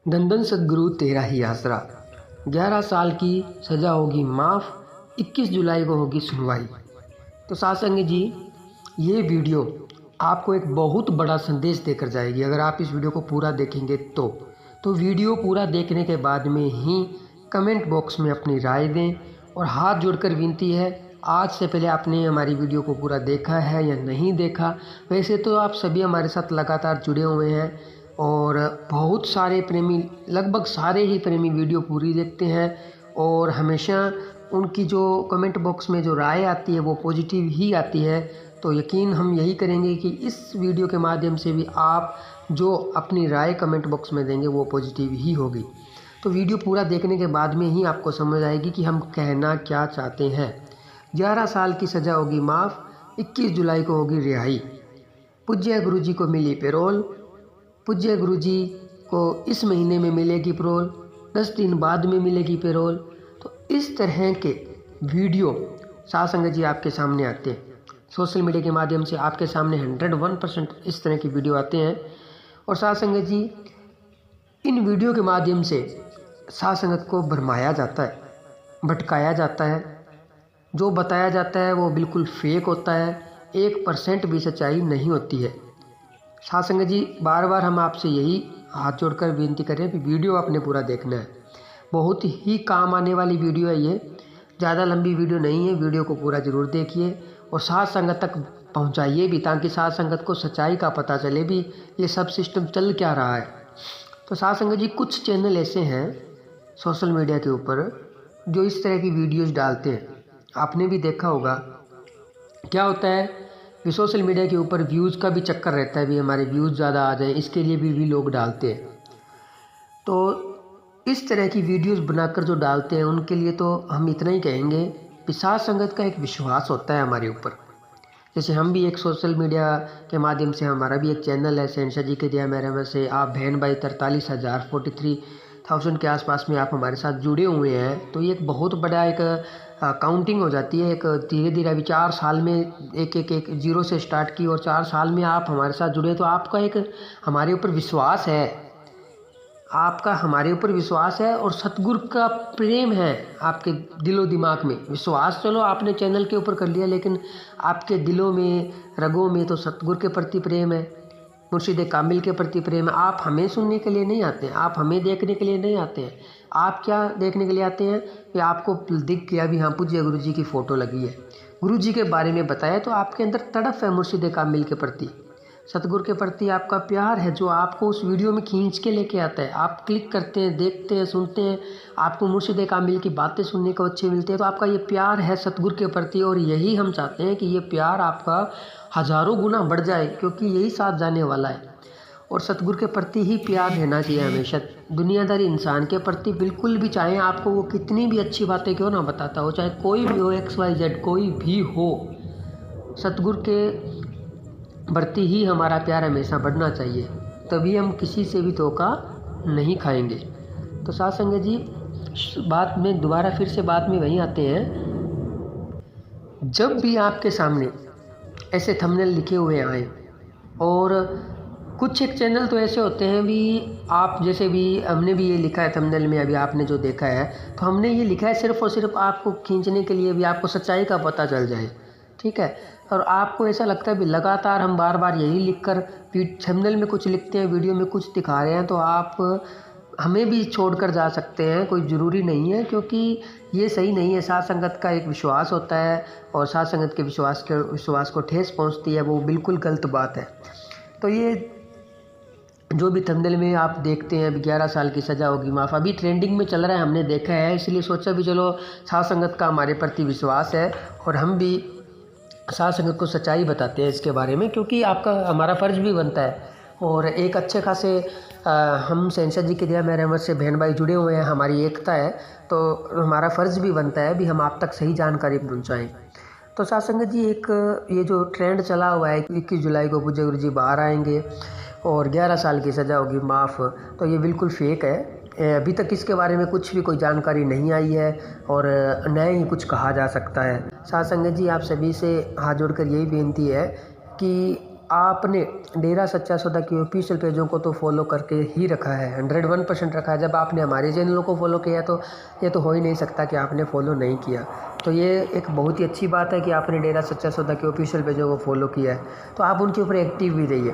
धन सद्गुरु तेरा ही आसरा। 11 साल की सज़ा होगी माफ़, 21 जुलाई को होगी सुनवाई। तो सासंग जी, ये वीडियो आपको एक बहुत बड़ा संदेश देकर जाएगी अगर आप इस वीडियो को पूरा देखेंगे तो वीडियो पूरा देखने के बाद में ही कमेंट बॉक्स में अपनी राय दें। और हाथ जोड़कर विनती है, आज से पहले आपने हमारी वीडियो को पूरा देखा है या नहीं देखा। वैसे तो आप सभी हमारे साथ लगातार जुड़े हुए हैं और बहुत सारे प्रेमी, लगभग सारे ही प्रेमी वीडियो पूरी देखते हैं और हमेशा उनकी जो कमेंट बॉक्स में जो राय आती है वो पॉजिटिव ही आती है। तो यकीन हम यही करेंगे कि इस वीडियो के माध्यम से भी आप जो अपनी राय कमेंट बॉक्स में देंगे वो पॉजिटिव ही होगी। तो वीडियो पूरा देखने के बाद में ही आपको समझ आएगी कि हम कहना क्या चाहते हैं। 11 साल की सज़ा होगी माफ़, 21 जुलाई को होगी रिहाई। पूज्य गुरु जी को मिली पैरोल, पूज्य गुरु जी को इस महीने में मिलेगी पैरोल, 10 दिन बाद में मिलेगी पैरोल। तो इस तरह के वीडियो सासंग जी आपके सामने आते हैं। सोशल मीडिया के माध्यम से आपके सामने 101% इस तरह की वीडियो आते हैं। और सासंग जी, इन वीडियो के माध्यम से सासंगत को भरमाया जाता है, भटकाया जाता है। जो बताया जाता है वो बिल्कुल फेक होता है, 1% भी सच्चाई नहीं होती है। सासंग जी, बार बार हम आपसे यही हाथ जोड़कर विनती कर रहे हैं कि वीडियो आपने पूरा देखना है। बहुत ही काम आने वाली वीडियो है ये, ज़्यादा लंबी वीडियो नहीं है। वीडियो को पूरा ज़रूर देखिए और साथ संगत तक पहुंचाइए भी, ताकि साथ संगत को सच्चाई का पता चले भी ये सब सिस्टम चल क्या रहा है। तो साथ संगत जी, कुछ चैनल ऐसे हैं सोशल मीडिया के ऊपर जो इस तरह की वीडियोज़ डालते हैं। आपने भी देखा होगा क्या होता है कि सोशल मीडिया के ऊपर व्यूज़ का भी चक्कर रहता है, भी हमारे व्यूज़ ज़्यादा आ जाए, इसके लिए भी लोग डालते हैं। तो इस तरह की वीडियोस बनाकर जो डालते हैं उनके लिए तो हम इतना ही कहेंगे कि साथ संगत का एक विश्वास होता है हमारे ऊपर। जैसे हम भी एक सोशल मीडिया के माध्यम से, हमारा भी एक चैनल है शहनशाह जी के दिया मेरे में से, आप बहन भाई 43,000 के आसपास में आप हमारे साथ जुड़े हुए हैं। तो ये एक बहुत बड़ा एक काउंटिंग हो जाती है। एक धीरे धीरे अभी 4 साल में एक जीरो से स्टार्ट की और 4 साल में आप हमारे साथ जुड़े, तो आपका एक हमारे ऊपर विश्वास है, आपका हमारे ऊपर विश्वास है और सतगुरु का प्रेम है आपके दिलो दिमाग में। विश्वास चलो आपने चैनल के ऊपर कर लिया, लेकिन आपके दिलों में, रगों में तो सतगुरु के प्रति प्रेम है, मुर्शिद कामिल के प्रति प्रेम है। आप हमें सुनने के लिए नहीं आते हैं, आप हमें देखने के लिए नहीं आते हैं। आप क्या देखने के लिए आते हैं कि आपको दिख गया भी हाँ पूज्य गुरु जी की फ़ोटो लगी है, गुरु जी के बारे में बताया, तो आपके अंदर तड़प है मुर्शिद कामिल के प्रति, सतगुरु के प्रति आपका प्यार है जो आपको उस वीडियो में खींच के लेके आता है। आप क्लिक करते हैं, देखते हैं, सुनते हैं, आपको मुर्शिद कामिल की बातें सुनने को अच्छे मिलते हैं। तो आपका ये प्यार है सतगुरु के प्रति और यही हम चाहते हैं कि ये प्यार आपका हज़ारों गुना बढ़ जाए, क्योंकि यही साथ जाने वाला है। और सतगुरु के प्रति ही प्यार रहना चाहिए हमेशा। दुनियादारी इंसान के प्रति बिल्कुल भी, चाहे आपको वो कितनी भी अच्छी बातें क्यों ना बताता हो, चाहे कोई भी हो, XYZ कोई भी हो, सतगुरु के बढ़ती ही हमारा प्यार हमेशा बढ़ना चाहिए, तभी हम किसी से भी धोखा नहीं खाएंगे। तो साथ संगत जी, बात में दोबारा फिर से बात में वहीं आते हैं। जब भी आपके सामने ऐसे थंबनेल लिखे हुए आए, और कुछ एक चैनल तो ऐसे होते हैं भी, आप जैसे भी हमने भी ये लिखा है थंबनेल में, अभी आपने जो देखा है, तो हमने ये लिखा है सिर्फ़ और सिर्फ आपको खींचने के लिए भी, आपको सच्चाई का पता चल जाए, ठीक है। और आपको ऐसा लगता है भी लगातार हम बार बार यही लिखकर थंबनेल में कुछ लिखते हैं, वीडियो में कुछ दिखा रहे हैं, तो आप हमें भी छोड़कर जा सकते हैं, कोई ज़रूरी नहीं है, क्योंकि ये सही नहीं है। साथ संगत का एक विश्वास होता है और साथ संगत के विश्वास को ठेस पहुंचती है, वो बिल्कुल गलत बात है। तो ये जो भी थंबनेल में आप देखते हैं, अभी 11 साल की सज़ा होगी माफ़, अभी ट्रेंडिंग में चल रहा है, हमने देखा है, इसलिए सोचा भी चलो साथ संगत का हमारे प्रति विश्वास है और हम भी साथ संगत को सच्चाई बताते हैं इसके बारे में, क्योंकि आपका हमारा फ़र्ज़ भी बनता है। और एक अच्छे खासे हम शहनशाह जी के दिया मेरे रहमत से बहन भाई जुड़े हुए हैं, हमारी एकता है, तो हमारा फ़र्ज़ भी बनता है भी हम आप तक सही जानकारी पहुँचाएँ। तो साथ संगत जी, एक ये जो ट्रेंड चला हुआ है 21 जुलाई को पूज्य गुरु जी बाहर आएंगे और 11 साल की सज़ा होगी माफ़, तो ये बिल्कुल फेक है। अभी तक इसके बारे में कुछ भी कोई जानकारी नहीं आई है और न ही कुछ कहा जा सकता है। साथ संगत जी, आप सभी से हाथ जोड़कर यही बेनती है कि आपने डेरा सच्चा सौदा के ऑफिशियल पेजों को तो फॉलो करके ही रखा है, 101% रखा है। जब आपने हमारे चैनलों को फॉलो किया तो ये तो हो ही नहीं सकता कि आपने फॉलो नहीं किया। तो ये एक बहुत ही अच्छी बात है कि आपने डेरा सच्चा सौदा के ऑफिशियल पेजों को फॉलो किया है। तो आप उनके ऊपर एक्टिव भी रहिए।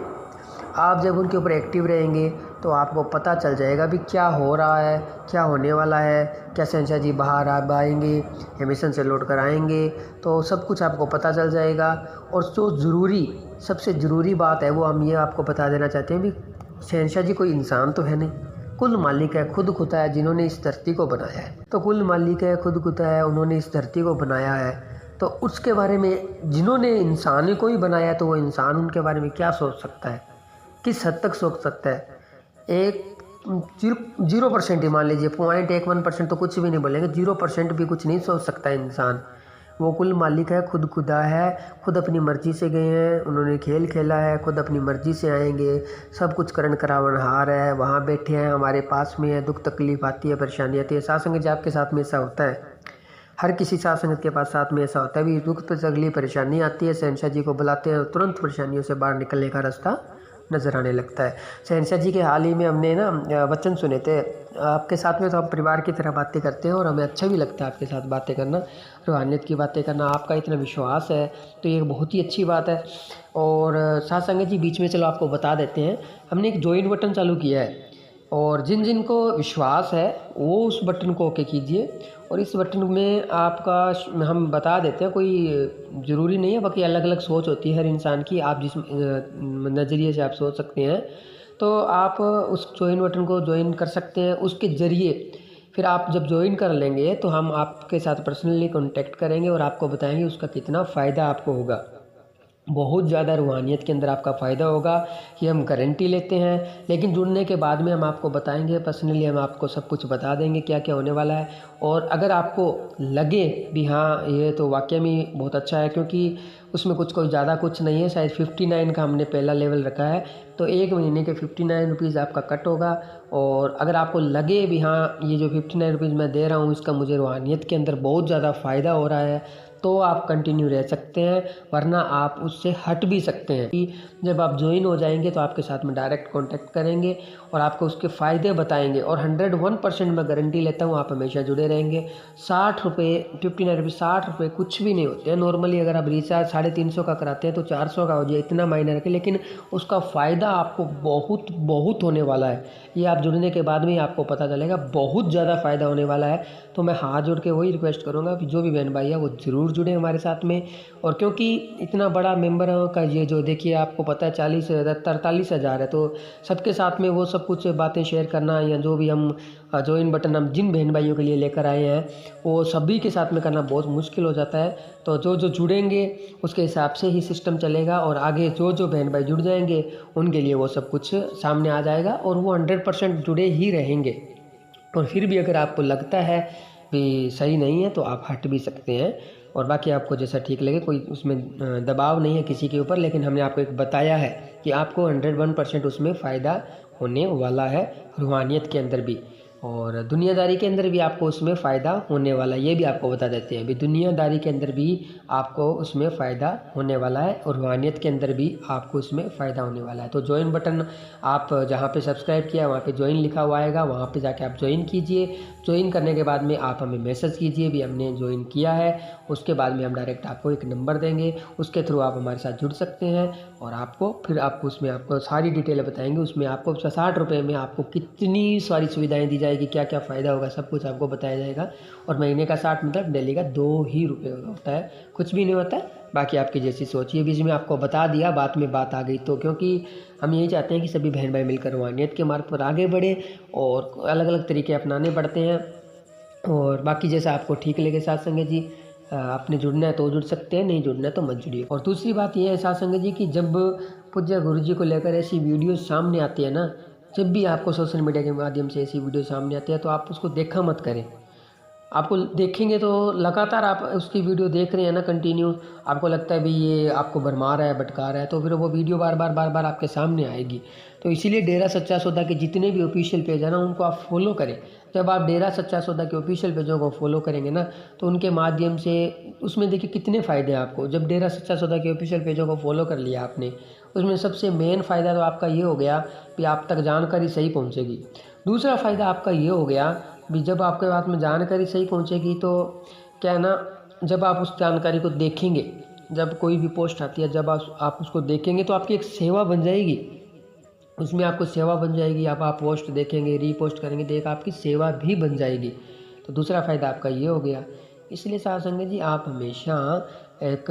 आप जब उनके ऊपर एक्टिव रहेंगे तो आपको पता चल जाएगा भी क्या हो रहा है, क्या होने वाला है, क्या शहंशाह जी बाहर आप आएंगे या मिशन से लौट कर आएंगे, तो सब कुछ आपको पता चल जाएगा। और जो सबसे ज़रूरी बात है वो हम ये आपको बता देना चाहते हैं भी शहंशाह जी कोई इंसान तो है नहीं, कुल मालिक है, खुद खुदा है जिन्होंने इस धरती को बनाया है। तो कुल मालिक है, खुद खुदा है, उन्होंने इस धरती को बनाया है। तो उसके बारे में जिन्होंने इंसान को ही बनाया है तो वो इंसान उनके बारे में क्या सोच सकता है, किस हद तक सोच सकता है। एक 0% ही मान लीजिए, 0.1% तो कुछ भी नहीं बोलेंगे, 0% भी कुछ नहीं सोच सकता इंसान। वो कुल मालिक है, खुद खुदा है, खुद अपनी मर्ज़ी से गए हैं, उन्होंने खेल खेला है, खुद अपनी मर्ज़ी से आएंगे। सब कुछ करण करावनहार है, वहाँ बैठे हैं, हमारे पास में है, दुख तकलीफ आती है, परेशानी आती है। साथ संगत जी आपके साथ में ऐसा होता है, हर किसी साथ संगत के पास साथ में ऐसा होता है भी दुख तकलीफ परेशानी आती है, शहंशाह जी को बुलाते हैं, तुरंत परेशानियों से बाहर निकलने का रास्ता नज़र आने लगता है। शहंशाह जी के हाल ही में हमने ना वचन सुने थे। आपके साथ में तो हम परिवार की तरह बातें करते हैं और हमें अच्छा भी लगता है आपके साथ बातें करना, रूहानियत की बातें करना। आपका इतना विश्वास है तो ये बहुत ही अच्छी बात है। और साथ संगत जी बीच में चलो आपको बता देते हैं, हमने एक ज्वाइन बटन चालू किया है और जिन जिन को विश्वास है वो उस बटन को ओके कीजिए। और इस बटन में आपका हम बता देते हैं, कोई ज़रूरी नहीं है, बाकी अलग अलग सोच होती है हर इंसान की। आप जिस नज़रिए से आप सोच सकते हैं तो आप उस ज्वाइन बटन को ज्वाइन कर सकते हैं। उसके ज़रिए फिर आप जब ज्वाइन कर लेंगे तो हम आपके साथ पर्सनली कांटेक्ट करेंगे और आपको बताएंगे उसका कितना फ़ायदा आपको होगा। बहुत ज़्यादा रूहानियत के अंदर आपका फ़ायदा होगा, ये हम गारंटी लेते हैं। लेकिन जुड़ने के बाद में हम आपको बताएंगे, पर्सनली हम आपको सब कुछ बता देंगे क्या क्या होने वाला है। और अगर आपको लगे भी हाँ ये तो वाकई में बहुत अच्छा है, क्योंकि उसमें कोई ज़्यादा कुछ नहीं है, शायद 59 का हमने पहला लेवल रखा है, तो 1 महीने के 59 रुपीज़ आपका कट होगा। और अगर आपको लगे भी हाँ ये जो 59 रुपीज़ मैं दे रहा हूँ इसका मुझे रूहानियत के अंदर बहुत ज़्यादा फ़ायदा हो रहा है, तो आप कंटिन्यू रह सकते हैं, वरना आप उससे हट भी सकते हैं। कि जब आप ज्वाइन हो जाएंगे तो आपके साथ में डायरेक्ट कांटेक्ट करेंगे और आपको उसके फ़ायदे बताएंगे। और 101% मैं गारंटी लेता हूँ आप हमेशा जुड़े रहेंगे। 60 रुपये 59 रुपये 60 रुपये कुछ भी नहीं होते हैं। नॉर्मली अगर आप रिचार्ज 350 का कराते हैं तो 400 का हो जाए, इतना मायने रखे, लेकिन उसका फ़ायदा आपको बहुत बहुत होने वाला है। ये आप जुड़ने के बाद में आपको पता चलेगा, बहुत ज़्यादा फ़ायदा होने वाला है। तो मैं हाथ जोड़ के वही रिक्वेस्ट करूँगा कि जो भी बहन भाई है वो ज़रूर जुड़े हमारे साथ में। और क्योंकि इतना बड़ा मेंबर का ये जो देखिए आपको पता है 43 हज़ार है, तो सबके साथ में वो सब कुछ बातें शेयर करना या जो भी हम ज्वाइन बटन हम जिन बहन भाइयों के लिए लेकर आए हैं वो सभी के साथ में करना बहुत मुश्किल हो जाता है। तो जो जो जुड़ेंगे उसके हिसाब से ही सिस्टम चलेगा और आगे जो जो बहन भाई जुड़ जाएंगे उनके लिए वो सब कुछ सामने आ जाएगा और वो 100% जुड़े ही रहेंगे। और फिर भी अगर आपको लगता है भी सही नहीं है तो आप हट भी सकते हैं। और बाकी आपको जैसा ठीक लगे, कोई उसमें दबाव नहीं है किसी के ऊपर, लेकिन हमने आपको एक बताया है कि आपको 101% उसमें फ़ायदा होने वाला है, रूहानियत के अंदर भी और दुनियादारी के अंदर भी आपको उसमें फ़ायदा होने वाला है। ये भी आपको बता देते हैं, अभी दुनियादारी के अंदर भी आपको उसमें फ़ायदा होने वाला है और रूहानियत के अंदर भी आपको उसमें फ़ायदा होने वाला है। तो ज्वाइन बटन आप जहाँ पे सब्सक्राइब किया वहाँ पे ज्वाइन लिखा हुआ आएगा, वहाँ पे जाके आप ज्वाइन कीजिए। ज्वाइन करने के बाद में आप हमें मैसेज कीजिए भी हमने ज्वाइन किया है। उसके बाद में हम डायरेक्ट आपको एक नंबर देंगे, उसके थ्रू आप हमारे साथ जुड़ सकते हैं और आपको फिर आपको उसमें आपको सारी डिटेल बताएंगे। उसमें आपको 60 रुपये में आपको कितनी सारी सुविधाएँ दी जाएगी, क्या क्या फ़ायदा होगा, सब कुछ आपको बताया जाएगा। और महीने का 60 मतलब डेली का 2 ही रुपये होता है, कुछ भी नहीं होता है। बाकी आपकी जैसी सोचिए, बीच में आपको बता दिया, बात में बात आ गई तो, क्योंकि हम यही चाहते हैं कि सभी बहन भाई मिलकर रूहानियत के मार्ग पर आगे बढ़े और अलग अलग तरीके अपनाने पड़ते हैं। और बाकी जैसा आपको ठीक लगे साथ संगत जी, आपने जुड़ना है तो जुड़ सकते हैं, नहीं जुड़ना है तो मत जुड़िए। और दूसरी बात यह है साथ संगत जी कि जब पूज्य गुरु जी को लेकर ऐसी वीडियो सामने आती है ना, जब भी आपको सोशल मीडिया के माध्यम से ऐसी वीडियो सामने आती है तो आप उसको देखा मत करें। आपको देखेंगे तो लगातार आप उसकी वीडियो देख रहे हैं ना कंटिन्यू, आपको लगता है भाई ये आपको भरमा रहा है, भटका रहा है, तो फिर वो वीडियो बार बार आपके सामने आएगी। तो इसीलिए डेरा सच्चा सौदा के जितने भी ऑफिशियल पेज है ना उनको आप फॉलो करें। जब आप डेरा सच्चा सौदा के ऑफिशियल पेजों को फॉलो करेंगे ना तो उनके माध्यम से उसमें देखिए कितने फ़ायदे हैं आपको। जब डेरा सच्चा सौदा के ऑफिशियल पेजों को फॉलो कर लिया आपने उसमें सबसे मेन फ़ायदा तो आपका ये हो गया कि आप तक जानकारी सही पहुंचेगी। दूसरा फ़ायदा आपका ये हो गया भी जब आपके पास में जानकारी सही पहुंचेगी तो क्या है ना, जब आप उस जानकारी को देखेंगे, जब कोई भी पोस्ट आती है, जब आप उसको देखेंगे तो आपकी एक सेवा बन जाएगी। उसमें आपको सेवा बन जाएगी, आप पोस्ट देखेंगे, रीपोस्ट करेंगे तो एक आपकी सेवा भी बन जाएगी। तो दूसरा फ़ायदा आपका ये हो गया। इसलिए साथ संगत जी, आप हमेशा एक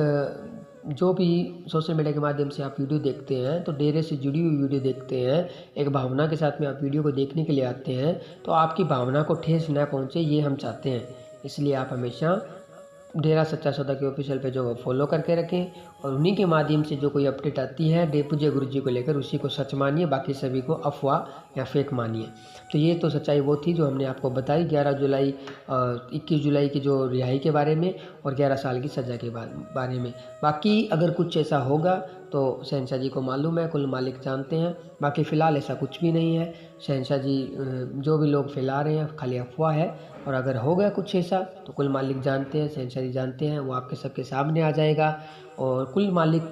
जो भी सोशल मीडिया के माध्यम से आप वीडियो देखते हैं तो डेरे से जुड़ी हुई वीडियो देखते हैं, एक भावना के साथ में आप वीडियो को देखने के लिए आते हैं, तो आपकी भावना को ठेस न पहुँचे ये हम चाहते हैं। इसलिए आप हमेशा डेरा सच्चा सौदा के ऑफिशियल पेजों को फॉलो करके रखें और उन्हीं के माध्यम से जो कोई अपडेट आती है डे पूज्य गुरु जी को लेकर, उसी को सच मानिए, बाकी सभी को अफवाह या फेक मानिए। तो ये तो सच्चाई वो थी जो हमने आपको बताई 21 जुलाई की जो रिहाई के बारे में और 11 साल की सज़ा के बारे में। बाकी अगर कुछ ऐसा होगा तो शहंशाह जी को मालूम है, कुल मालिक जानते हैं। बाकी फ़िलहाल ऐसा कुछ भी नहीं है। शहंशाह जी जो भी लोग फैला रहे हैं खाली अफवाह है, और अगर हो गया कुछ ऐसा तो कुल मालिक जानते हैं, शहंशाह जी जानते हैं, वो आपके सबके सामने आ जाएगा। और कुल मालिक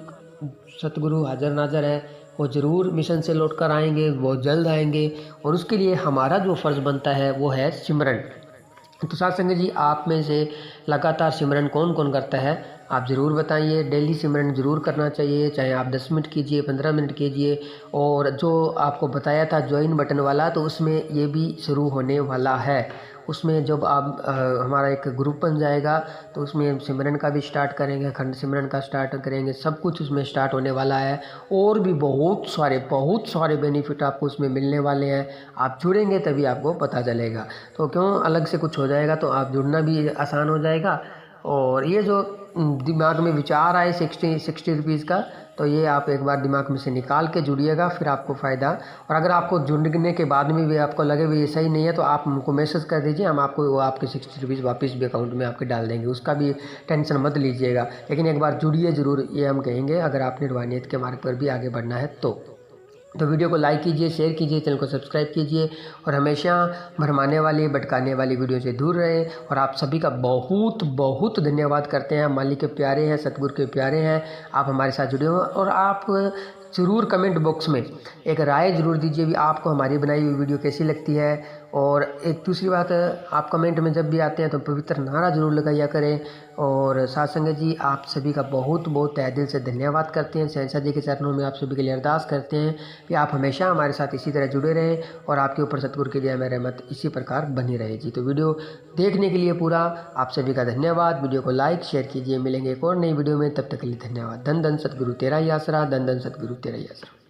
सतगुरु हाज़र नाज़र है, वो ज़रूर मिशन से लौट कर आएंगे, बहुत जल्द आएंगे। और उसके लिए हमारा जो फ़र्ज़ बनता है वो है सिमरन। तो साथ संगत जी, आप में से लगातार सिमरन कौन कौन करता है आप ज़रूर बताइए। डेली सिमरन ज़रूर करना चाहिए, चाहे आप 10 मिनट कीजिए, 15 मिनट कीजिए। और जो आपको बताया था ज्वाइन बटन वाला, तो उसमें ये भी शुरू होने वाला है। उसमें जब आप हमारा एक ग्रुप बन जाएगा तो उसमें सिमरन का भी स्टार्ट करेंगे, खंड सिमरन का स्टार्ट करेंगे, सब कुछ उसमें स्टार्ट होने वाला है। और भी बहुत सारे बेनिफिट आपको उसमें मिलने वाले हैं। आप जुड़ेंगे तभी आपको पता चलेगा। तो क्यों अलग से कुछ हो जाएगा तो आप जुड़ना भी आसान हो जाएगा। और ये जो दिमाग में विचार आए 60 रुपीज़ का, तो ये आप एक बार दिमाग में से निकाल के जुड़िएगा, फिर आपको फ़ायदा। और अगर आपको जुड़ने के बाद में भी आपको लगे भी ये सही नहीं है तो आप हमको मैसेज कर दीजिए, हम आपको वो आपके 60 रुपीज़ वापस भी अकाउंट में आपके डाल देंगे, उसका भी टेंशन मत लीजिएगा। लेकिन एक बार जुड़िए ज़रूर, ये हम कहेंगे, अगर आपने रूहानियत के मार्ग पर भी आगे बढ़ना है तो वीडियो को लाइक कीजिए, शेयर कीजिए, चैनल को सब्सक्राइब कीजिए और हमेशा भरमाने वाली भटकाने वाली वीडियो से दूर रहें। और आप सभी का बहुत बहुत धन्यवाद करते हैं। मालिक के प्यारे हैं, सतगुरु के प्यारे हैं, आप हमारे साथ जुड़े हो। और आप ज़रूर कमेंट बॉक्स में एक राय ज़रूर दीजिए भी आपको हमारी बनाई हुई वीडियो कैसी लगती है। और एक दूसरी बात, आप कमेंट में जब भी आते हैं तो पवित्र नारा ज़रूर लगाया करें। और साथ संगत जी, आप सभी का बहुत बहुत तहे दिल से धन्यवाद करते हैं। शहंशाह जी के चरणों में आप सभी के लिए अरदास करते हैं कि आप हमेशा हमारे साथ इसी तरह जुड़े रहें और आपके ऊपर सतगुरु की दया में रहमत इसी प्रकार बनी रहे जी। तो वीडियो देखने के लिए पूरा आप सभी का धन्यवाद। वीडियो को लाइक शेयर कीजिए। मिलेंगे एक और नई वीडियो में, तब तक के लिए धन्यवाद। धन धन सतगुरु तेरा ही आसरा, धन धन सतगुरु तेरा ही आसरा।